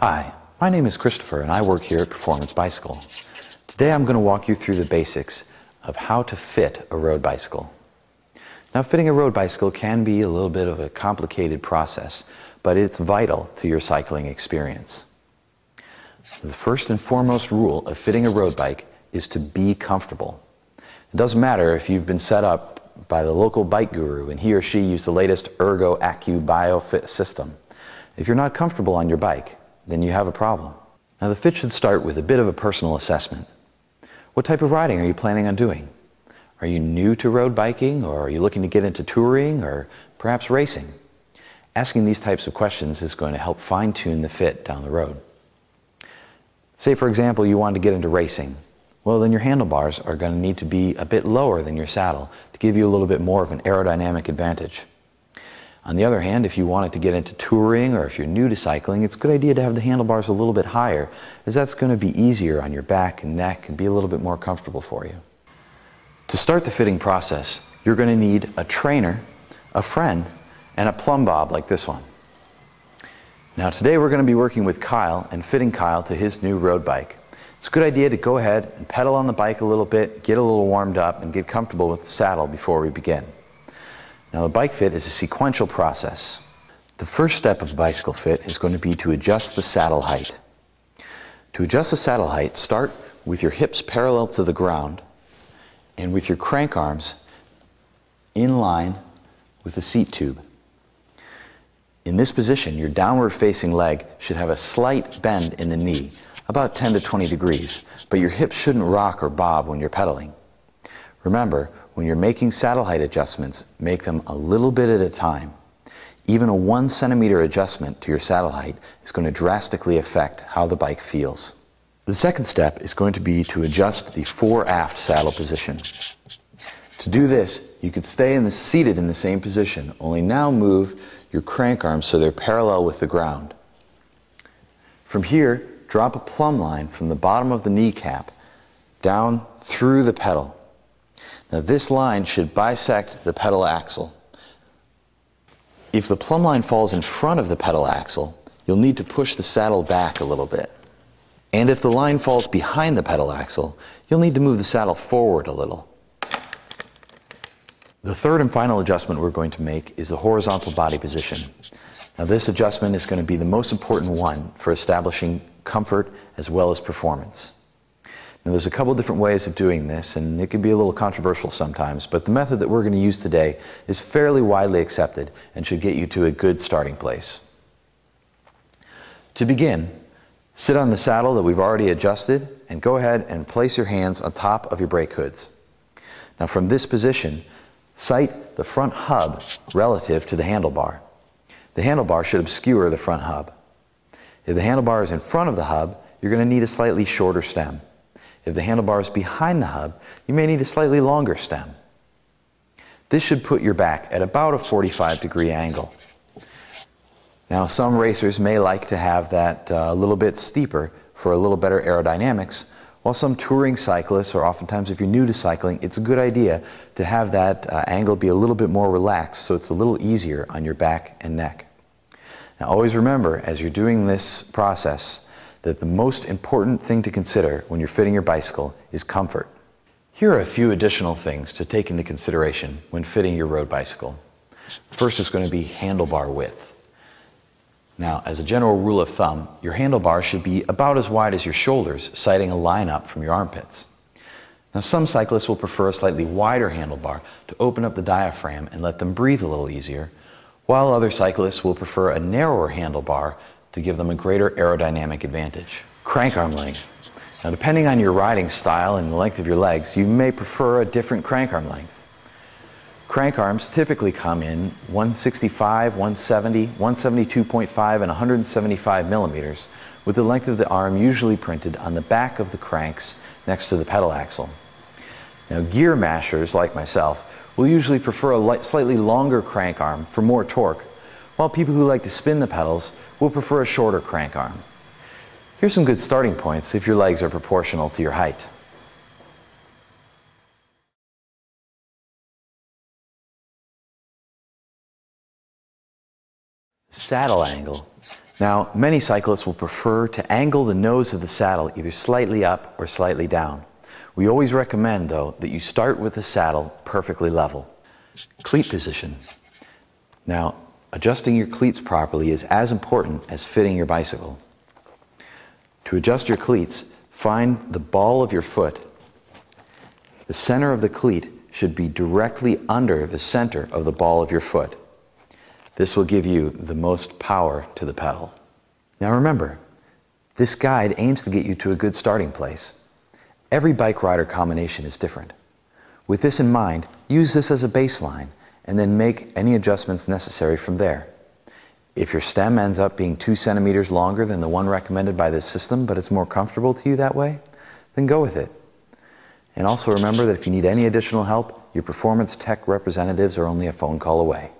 Hi, my name is Christopher and I work here at Performance Bicycle. Today I'm going to walk you through the basics of how to fit a road bicycle. Now, fitting a road bicycle can be a little bit of a complicated process, but it's vital to your cycling experience. The first and foremost rule of fitting a road bike is to be comfortable. It doesn't matter if you've been set up by the local bike guru and he or she used the latest Ergo Accu BioFit system. If you're not comfortable on your bike, then you have a problem. Now, the fit should start with a bit of a personal assessment. What type of riding are you planning on doing? Are you new to road biking, or are you looking to get into touring or perhaps racing? Asking these types of questions is going to help fine-tune the fit down the road. Say, for example, you wanted to get into racing. Well, then your handlebars are going to need to be a bit lower than your saddle to give you a little bit more of an aerodynamic advantage. On the other hand, if you wanted to get into touring or if you're new to cycling, it's a good idea to have the handlebars a little bit higher, as that's going to be easier on your back and neck and be a little bit more comfortable for you. To start the fitting process, you're going to need a trainer, a friend, and a plumb bob like this one. Now, today we're going to be working with Kyle and fitting Kyle to his new road bike. It's a good idea to go ahead and pedal on the bike a little bit, get a little warmed up, and get comfortable with the saddle before we begin. Now, the bike fit is a sequential process. The first step of the bicycle fit is going to be to adjust the saddle height. To adjust the saddle height, start with your hips parallel to the ground and with your crank arms in line with the seat tube. In this position, your downward facing leg should have a slight bend in the knee, about 10 to 20 degrees, but your hips shouldn't rock or bob when you're pedaling. Remember, when you're making saddle height adjustments, make them a little bit at a time. Even a 1 centimeter adjustment to your saddle height is going to drastically affect how the bike feels. The second step is going to be to adjust the fore-aft saddle position. To do this, you could stay seated in the same position, only now move your crank arms so they're parallel with the ground. From here, drop a plumb line from the bottom of the kneecap down through the pedal. Now, this line should bisect the pedal axle. If the plumb line falls in front of the pedal axle, you'll need to push the saddle back a little bit. And if the line falls behind the pedal axle, you'll need to move the saddle forward a little. The third and final adjustment we're going to make is the horizontal body position. Now, this adjustment is going to be the most important one for establishing comfort as well as performance. Now, there's a couple different ways of doing this, and it can be a little controversial sometimes, but the method that we're going to use today is fairly widely accepted and should get you to a good starting place. To begin, sit on the saddle that we've already adjusted and go ahead and place your hands on top of your brake hoods. Now, from this position, sight the front hub relative to the handlebar. The handlebar should obscure the front hub. If the handlebar is in front of the hub, you're going to need a slightly shorter stem. If the handlebar is behind the hub, you may need a slightly longer stem. This should put your back at about a 45-degree angle. Now, some racers may like to have that a little bit steeper for a little better aerodynamics, while some touring cyclists, or oftentimes if you're new to cycling, it's a good idea to have that angle be a little bit more relaxed so it's a little easier on your back and neck. Now, always remember, as you're doing this process, that the most important thing to consider when you're fitting your bicycle is comfort. Here are a few additional things to take into consideration when fitting your road bicycle. First is going to be handlebar width. Now, as a general rule of thumb, your handlebar should be about as wide as your shoulders, sighting a line up from your armpits. Now, some cyclists will prefer a slightly wider handlebar to open up the diaphragm and let them breathe a little easier, while other cyclists will prefer a narrower handlebar to give them a greater aerodynamic advantage. Crank arm length. Now, depending on your riding style and the length of your legs, you may prefer a different crank arm length. Crank arms typically come in 165, 170, 172.5, and 175 millimeters, with the length of the arm usually printed on the back of the cranks next to the pedal axle. Now, gear mashers like myself will usually prefer a slightly longer crank arm for more torque, while people who like to spin the pedals will prefer a shorter crank arm. Here's some good starting points if your legs are proportional to your height. Saddle angle Now, many cyclists will prefer to angle the nose of the saddle either slightly up or slightly down. We always recommend, though, that you start with the saddle perfectly level. Cleat position. Now, adjusting your cleats properly is as important as fitting your bicycle. To adjust your cleats, find the ball of your foot. The center of the cleat should be directly under the center of the ball of your foot. This will give you the most power to the pedal. Now remember, this guide aims to get you to a good starting place. Every bike rider combination is different. With this in mind, use this as a baseline and then make any adjustments necessary from there. If your stem ends up being 2 centimeters longer than the one recommended by this system, but it's more comfortable to you that way, then go with it. And also remember that if you need any additional help, your performance tech representatives are only a phone call away.